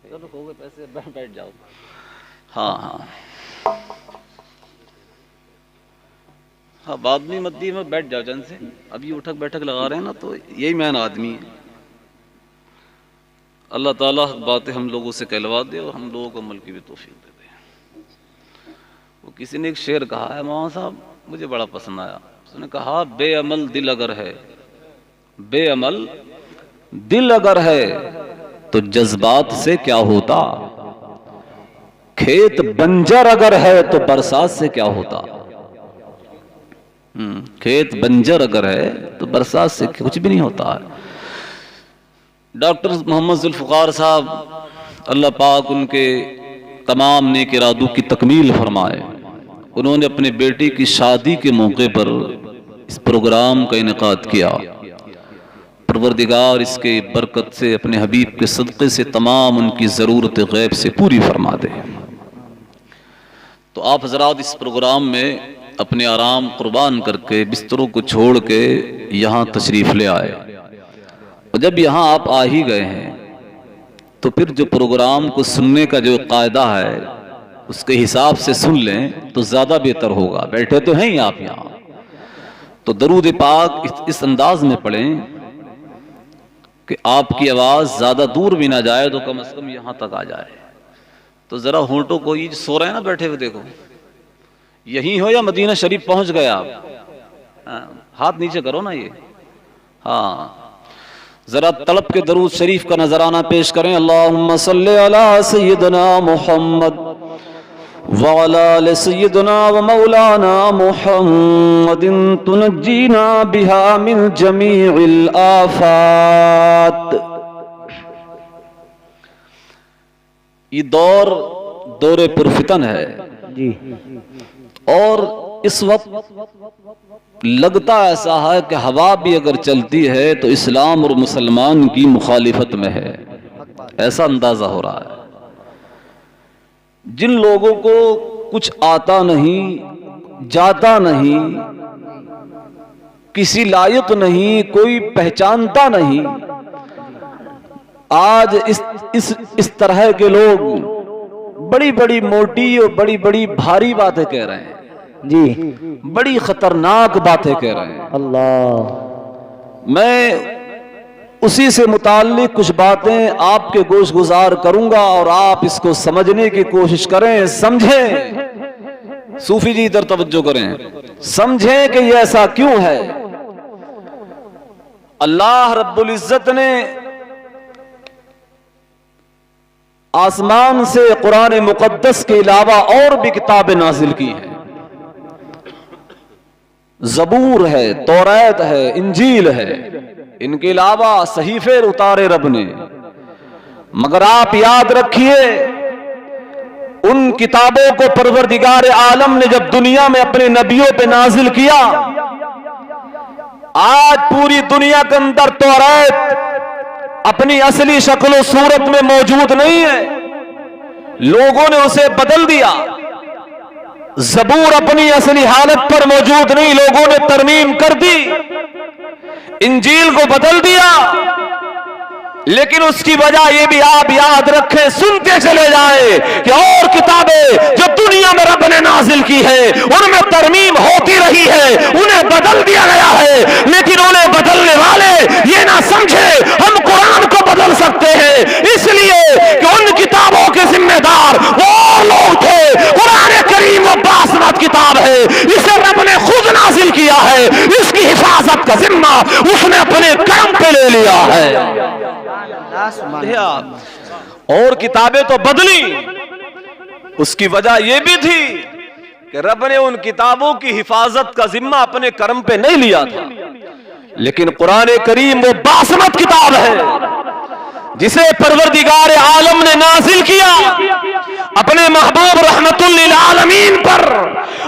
چلو ہو گئے پیسے، بیٹھ جاؤ. ہاں ہاں ہاں، بعد میں مدی میں بیٹھ جاؤ جن سے. ابھی اٹھک بیٹھک لگا رہے ہیں نا، تو یہی مین آدمی ہے. اللہ تعالیٰ باتیں ہم لوگوں سے کہلوا دے اور ہم لوگوں کو عمل کی بھی توفیق دے دے. وہ کسی نے ایک شعر کہا ہے مولانا صاحب، مجھے بڑا پسند آیا. اس نے کہا بے عمل دل اگر ہے، بے عمل دل اگر ہے تو جذبات سے کیا ہوتا، کھیت بنجر اگر ہے تو برسات سے کیا ہوتا. کھیت بنجر اگر ہے تو برسات سے کچھ بھی نہیں ہوتا ہے. ڈاکٹر محمد ذوالفقار صاحب، اللہ پاک ان کے تمام نیک ارادوں کی تکمیل فرمائے. انہوں نے اپنے بیٹی کی شادی کے موقع پر اس پروگرام کا انعقاد کیا. پروردگار اس کے برکت سے، اپنے حبیب کے صدقے سے تمام ان کی ضرورت غیب سے پوری فرما دے. تو آپ حضرات اس پروگرام میں اپنے آرام قربان کر کے، بستروں کو چھوڑ کے یہاں تشریف لے آئے. اور جب یہاں آپ آ ہی گئے ہیں تو پھر جو پروگرام کو سننے کا جو قاعدہ ہے اس کے حساب سے سن لیں تو زیادہ بہتر ہوگا. بیٹھے تو ہیں ہی آپ یہاں، تو درود پاک اس انداز میں پڑھیں کہ آپ کی آواز زیادہ دور بھی نہ جائے تو کم از کم یہاں تک آ جائے. تو ذرا ہونٹوں کو یہ سو رہے ہیں نا بیٹھے ہوئے، دیکھو یہی ہو یا مدینہ شریف پہنچ گئے آپ. ہاتھ نیچے کرو نا. یہ ہاں، ذرا تڑپ کے درود شریف کا نذرانہ پیش کریں. اللہم صلی علی سیدنا محمد وعلی آل سیدنا و مولانا محمد تنجینا بہا من جمیع الآفات. یہ دور پرفتن ہے جی، اور اس وقت لگتا ایسا ہے کہ ہوا بھی اگر چلتی ہے تو اسلام اور مسلمان کی مخالفت میں ہے، ایسا اندازہ ہو رہا ہے. جن لوگوں کو کچھ آتا نہیں، جاتا نہیں، کسی لائق نہیں، کوئی پہچانتا نہیں، آج اس طرح کے لوگ بڑی بڑی موٹی اور بڑی بڑی بھاری باتیں کہہ رہے ہیں. جی، بڑی خطرناک باتیں کہہ رہے ہیں. اللہ. میں اسی سے متعلق کچھ باتیں آپ کے گوش گزار کروں گا اور آپ اس کو سمجھنے کی کوشش کریں، سمجھیں. صوفی جی ادھر توجہ کریں، سمجھیں کہ یہ ایسا کیوں ہے. اللہ رب العزت نے آسمان سے قرآن مقدس کے علاوہ اور بھی کتابیں نازل کی ہیں. زبور ہے، توریت ہے، انجیل ہے، ان کے علاوہ صحیفے اتارے رب نے. مگر آپ یاد رکھیے، ان کتابوں کو پروردگار عالم نے جب دنیا میں اپنے نبیوں پہ نازل کیا، آج پوری دنیا کے اندر توریت اپنی اصلی شکل و صورت میں موجود نہیں ہے، لوگوں نے اسے بدل دیا. زبور اپنی اصلی حالت پر موجود نہیں، لوگوں نے ترمیم کر دی. انجیل کو بدل دیا، لیکن اس کی وجہ یہ بھی آپ یاد رکھیں، سنتے چلے جائیں کہ اور کتابیں جو دنیا میں رب نے نازل کی ہے ان میں ترمیم ہوتی رہی ہے، انہیں بدل دیا گیا ہے. لیکن انہیں بدلنے والے یہ نہ سمجھے ہم قرآن کو بدل سکتے ہیں، اس لیے کہ ان کتابوں کے ذمہ دار وہ لوگ تھے. قرآن کریم وہ باسمت کتاب ہے، اسے رب نے خود نازل کیا ہے، اس کی حفاظت کا ذمہ اس نے اپنے کرم پہ لے لیا ہے. اور کتابیں تو بدلی، اس کی وجہ یہ بھی تھی کہ رب نے ان کتابوں کی حفاظت کا ذمہ اپنے کرم پہ نہیں لیا تھا. لیکن قرآن کریم وہ باسمت کتاب ہے جسے پروردگار عالم نے نازل کیا اپنے محبوب رحمت للعالمین پر.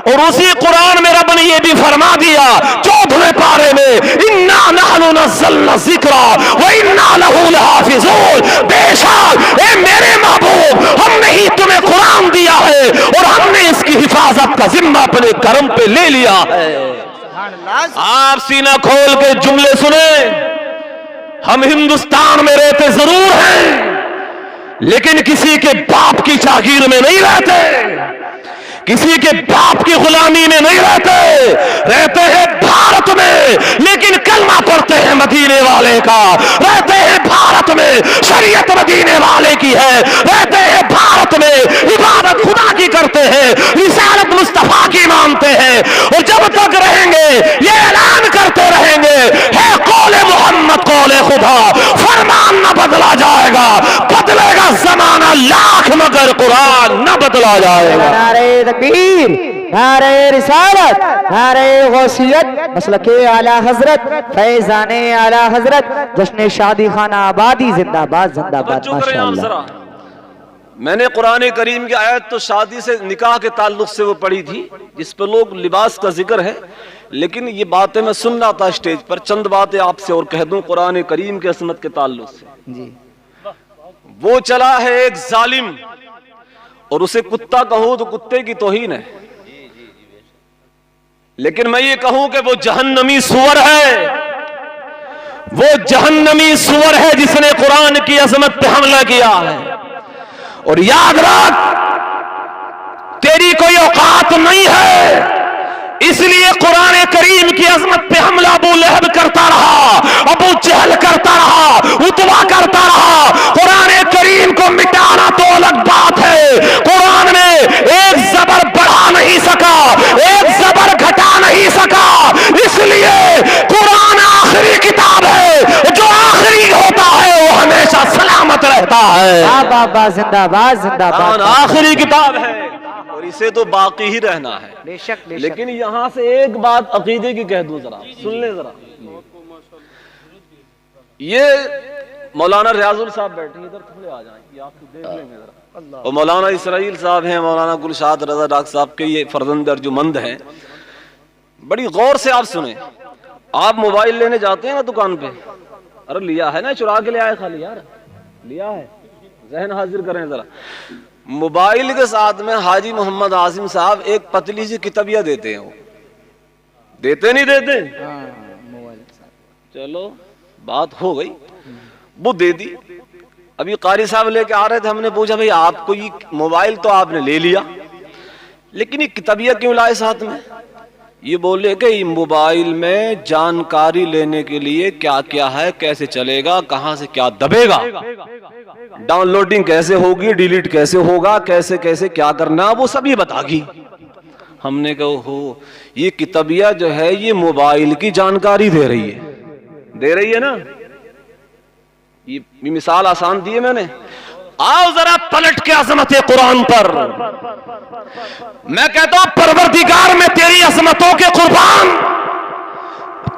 اور اسی قرآن میں رب نے یہ بھی فرما دیا 14ویں پارے میں، اِنَّا نَحْنُ نَزَّلْنَا الذِّکْرَ وَإِنَّا لَهُ لَحَافِظُونَ. بے شک اے میرے محبوب، ہم نے ہی تمہیں قرآن دیا ہے اور ہم نے اس کی حفاظت کا ذمہ اپنے کرم پہ لے لیا ہے. آپ سینہ کھول کے جملے سنیں. ہم ہندوستان میں رہتے ضرور ہیں، لیکن کسی کے باپ کی جاگیر میں نہیں رہتے، کسی کے باپ کی غلامی میں نہیں رہتے ہیں بھارت میں لیکن کلمہ پڑھتے ہیں مدینے والے کا، رہتے ہیں بھارت میں شریعت مدینے والے کی ہے، رہتے ہیں بھارت میں عبادت خدا کی کرتے ہیں، رسالت مصطفیٰ کی مانتے ہیں، اور جب تک رہیں گے یہ اعلان کرتے رہیں گے ہے قول محمد قول خدا، فرمان نہ بدلا جائے گا، بدلے گا زمانہ لاکھ مگر قرآن نہ بدلا جائے گا۔ نعرہ تکبیر، نعرہ رسالت، نعرہ غوثیت، مسلک اعلی حضرت، فیضان اعلی حضرت، جشن شادی خانہ آبادی زندہ باد زندہ باد ماشاءاللہ۔ میں نے قرآن کریم کی آیت تو شادی سے نکاح کے تعلق سے وہ پڑھی تھی جس پہ لوگ لباس کا ذکر ہے، لیکن یہ باتیں میں سن رہا تھا اسٹیج پر، چند باتیں آپ سے اور کہہ دوں قرآن کریم کی عظمت کے تعلق سے۔ جی وہ چلا ہے ایک ظالم، اور اسے کتا کہوں تو کتے کی توہین ہے، لیکن میں یہ کہوں کہ وہ جہنمی سور ہے، وہ جہنمی سور ہے جس نے قرآن کی عظمت پہ حملہ کیا ہے۔ اور یاد رکھ تیری کوئی اوقات نہیں ہے، اس لیے قرآن کریم کی عظمت پہ حملہ ابو لہب کرتا رہا، ابو جہل کرتا رہا، اتبا کرتا رہا۔ قرآن کریم کو مٹانا تو الگ بات ہے، قرآن میں ایک زبر بڑھا نہیں سکا، ایک زبر گھٹا نہیں سکا، اس لیے قرآن آخری کتاب ہے، جو آخری ہوتا ہے وہ ہمیشہ سلامت رہتا ہے۔ بابا زندہ باد زندہ باد، قرآن آخری کتاب ہے اور اسے تو باقی ہی رہنا ہے۔ بے شک بے شک۔ لیکن یہاں سے ایک بات عقیدے کی کہہ دوں، ذرا سن لیں ذرا۔ یہ مولانا ریاض صاحب بیٹھے ہیں، ادھر تھوڑے آ جائیں، یہ آپ کو دیکھ لیں گے ذرا۔ اور مولانا اسرائیل صاحب ہیں، مولانا گلشاد رضا ڈاکٹر صاحب کے یہ فرزند ارجمند ہیں۔ بڑی غور سے آپ سنیں، آپ موبائل لینے جاتے ہیں نا دکان پہ، ارے لیا ہے نا، چرا کے لے آئے خالی، یار لیا ہے، ذہن حاضر کریں ذرا۔ موبائل کے ساتھ میں حاجی محمد عاصم صاحب ایک پتلی سی کتابیاں دیتے ہیں، وہ دیتے نہیں دیتے؟ چلو بات ہو گئی، وہ دے دی۔ ابھی قاری صاحب لے کے آ رہے تھے، ہم نے پوچھا بھئی آپ کو یہ موبائل تو آپ نے لے لیا، لیکن یہ کتابیاں کیوں لائے ساتھ میں؟ یہ بولے کہ یہ موبائل میں جانکاری لینے کے لیے کیا کیا ہے، کیسے چلے گا، کہاں سے کیا دبے گا، ڈاؤن لوڈنگ کیسے ہوگی، ڈیلیٹ کیسے ہوگا، کیسے کیسے کیا کرنا، وہ سب یہ بتا گی۔ ہم نے کہا ہو یہ کتابیہ جو ہے یہ موبائل کی جانکاری دے رہی ہے نا۔ یہ مثال آسان دی ہے میں نے۔ آؤ ذرا پلٹ کے عظمت قرآن پر، میں کہتا ہوں پروردگار میں تیری عظمتوں کے قربان،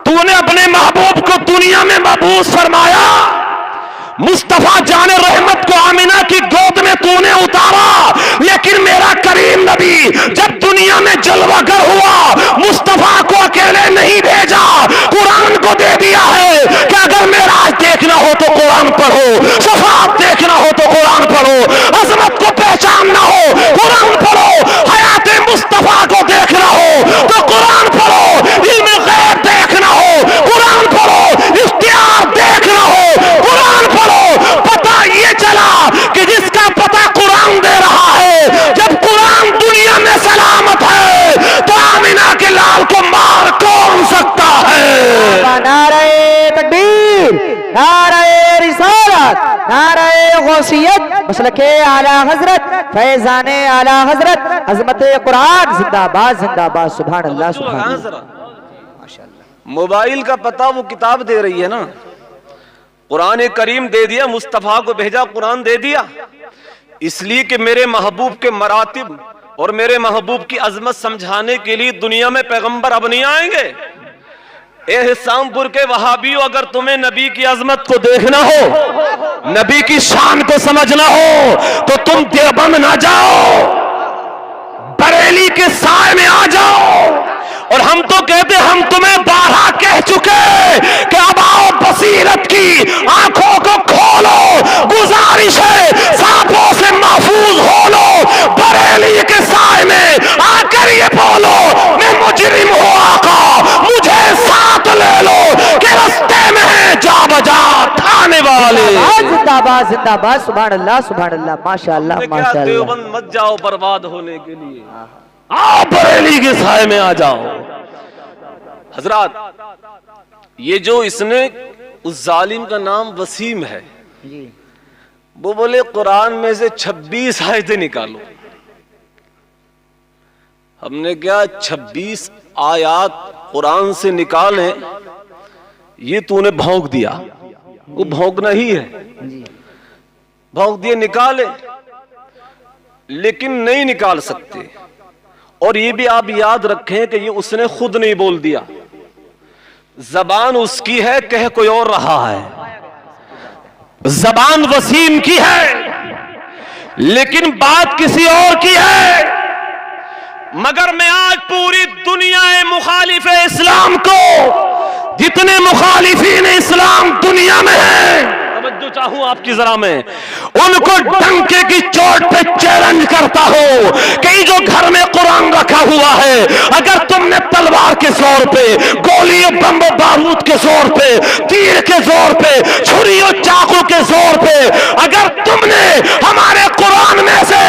تو نے اپنے محبوب کو دنیا میں مبعوث فرمایا، مصطفیٰ جان رحمت کو آمینہ کی گود میں تو نے اتارا، لیکن میرا کریم نبی جب دنیا میں جلوہ گر ہوا مصطفیٰ کو اکیلے نہیں بھیجا، قرآن کو دے دیا ہے کہ اگر معراج دیکھنا ہو تو قرآن پڑھو، شفاعت دیکھنا ہو تو قرآن پڑھو، عظمت کو پہچاننا ہو قرآن پڑھو، حیات مصطفیٰ کو دیکھنا ہو تو قرآن پڑھو، علم غیب دیکھنا ہو قرآن پڑھو، اختیار دیکھنا ہو قرآن پڑھو۔ پتہ یہ چلا کہ جس کا پتہ قرآن دے رہا ہے، جب قرآن دنیا میں سلامت ہے تو آمینہ کے لال کو مار کون سکتا ہے؟ نعرہ تکبیر، نعرہ رسالت، نعرہ غوثیت، مسلک اعلی حضرت، فیضان اعلی حضرت، عظمت قرآن زندہ باد زندہ باد، سبحان اللہ سبحان اللہ۔ موبائل کا پتہ وہ کتاب دے رہی ہے نا، قرآن کریم دے دیا، مصطفیٰ کو بھیجا، قرآن دے دیا، اس لیے کہ میرے محبوب کے مراتب اور میرے محبوب کی عظمت سمجھانے کے لیے دنیا میں پیغمبر اب نہیں آئیں گے۔ اے حسام پور کے وہابیوں، اگر تمہیں نبی کی عظمت کو دیکھنا ہو، نبی کی شان کو سمجھنا ہو تو تم دیوبند نہ جاؤ، بریلی کے سائے میں آ جاؤ۔ اور ہم تو کہتے ہم تمہیں بارہا کہہ چکے کہ اب آؤ بصیرت کی آنکھوں کو کھولو، گزارش ہے سانپوں سے محفوظ ہو لو، بریلی کے سائے میں آ کر یہ بولو میں مجرم ہوں آقا، مجھے ساتھ لے لو کہ رستے میں ہے جا بجا تھانے والے۔ زندہ باد باد زندہ باد سبحان اللہ ماشاءاللہ کیا ماشاءاللہ. دیوبند مت جاؤ برباد ہونے کے لیے، آؤ بریلی کے سائے میں آ جاؤ. حضرات یہ جو اس نے اس ظالم کا نام وسیم ہے، جی وہ بولے قرآن میں سے 26 آیتیں نکالو. ہم نے کیا 26 آیات قرآن سے نکالیں؟ یہ تو نے بھونک دیا، وہ بھونکنا ہی ہے، بھونک دیے نکالے، لیکن نہیں نکال سکتے. اور یہ بھی آپ یاد رکھیں کہ یہ اس نے خود نہیں بول دیا، زبان اس کی ہے، کہہ کوئی اور رہا ہے. زبان وسیم کی ہے لیکن بات کسی اور کی ہے. مگر میں آج پوری دنیا مخالف اسلام کو، جتنے مخالفین اسلام دنیا میں ہیں، توجہ چاہوں آپ کی ذرا میں، ان کو ڈنکے کی چوٹ پہ چیلنج کرتا ہوں کہ یہ جو گھر میں قرآن رکھا ہوا ہے، اگر تم نے تلوار کے زور پہ، گولی و بم و بارود کے زور پہ، تیر کے زور پہ، چھری و چاقو کے زور پہ، اگر تم نے ہمارے قرآن میں سے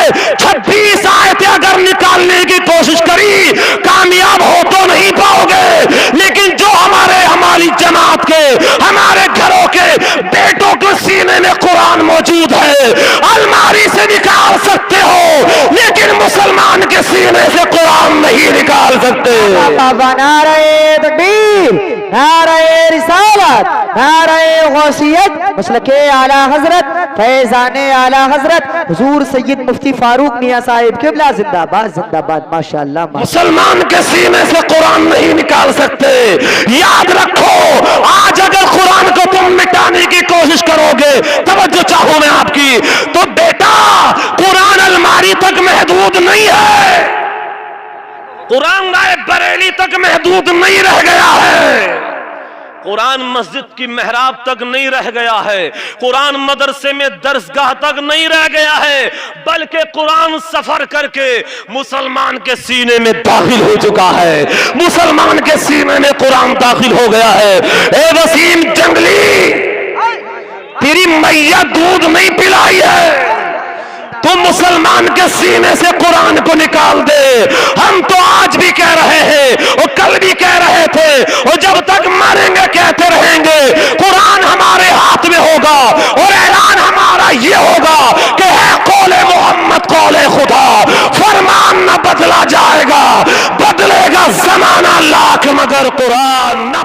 26 آیتیں اگر نکالنے کی کوشش کری، کامیاب ہو تو نہیں پاؤ گے. لیکن جو ہماری جماعت کے، ہمارے گھروں کے بیٹوں کے سینے میں قرآن موجود ہے، الماری سے نکال سکتے ہو، لیکن مسلمان کے سینے سے قرآن نہیں نکال سکتے. بابا نعرہ تکبیر، نعرہ رسالت، نعرہ غوثیت، مسلک اعلی حضرت، فیضان اعلی حضرت حضور سید مفتی فاروق میاں صاحب قبلہ زندہ باد ماشاءاللہ. مسلمان کے سینے سے قرآن نہیں نکال سکتے. یاد رکھو، آج اگر قرآن کو تم مٹانے کی کوشش کرو گے، توجہ چاہوں میں آپ کی، تو بیٹا قرآن الماری تک محدود نہیں ہے، قرآن رائے بریلی تک محدود نہیں رہ گیا ہے، قرآن مسجد کی محراب تک نہیں رہ گیا ہے، قرآن مدرسے میں درسگاہ تک نہیں رہ گیا ہے، بلکہ قرآن سفر کر کے مسلمان کے سینے میں داخل ہو چکا ہے. مسلمان کے سینے میں قرآن داخل ہو گیا ہے. اے وسیم جنگلی، تیری میاں دودھ نہیں پلائی ہے، تم مسلمان کے سینے سے قرآن کو نکال دے. ہم تو آج بھی کہہ رہے ہیں اور کل بھی کہہ رہے تھے اور جب تک مریں گے کہتے رہیں گے، قرآن ہمارے ہاتھ میں ہوگا اور اعلان ہمارا یہ ہوگا کہ ہے قول محمد قول خدا، فرمان نہ بدلا جائے گا، بدلے گا زمانہ لاکھ مگر قرآن نہ